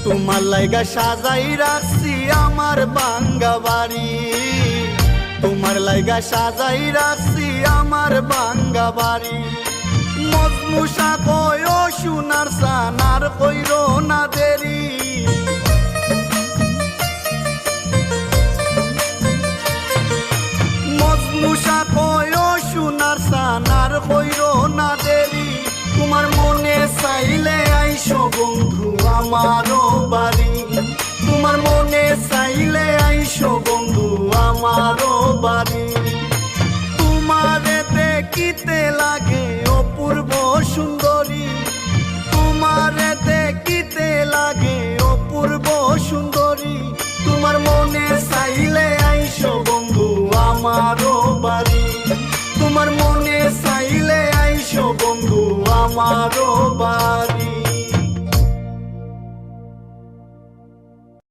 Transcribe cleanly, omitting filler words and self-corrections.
তোমার লাইগা সাজাই রাখছি আমার ভাঙ্গা বাড়ি, তোমার লাইগা সাজাই রাখছি আমার ভাঙ্গা বাড়ি। মজনু কয় ও সোনার সানার কইরো না দেরি, মজনু কয় ও সোনার সানার কইরো না দেরি। তোমার মনে চাইলে আইসো বন্ধু আমারও বাড়ি, তোমার মনে চাইলে আইসো বন্ধু আমারও বাড়ি। তোমারে দেখিতে লাগে অপূর্ব সুন্দরী, তোমারে দেখিতে লাগে অপূর্ব সুন্দরী। তোমার মনে চাইলে আইসো বন্ধু আমারও বাড়ি, তোমার মনে চাইলে আইসো বন্ধু আমারও বাড়ি।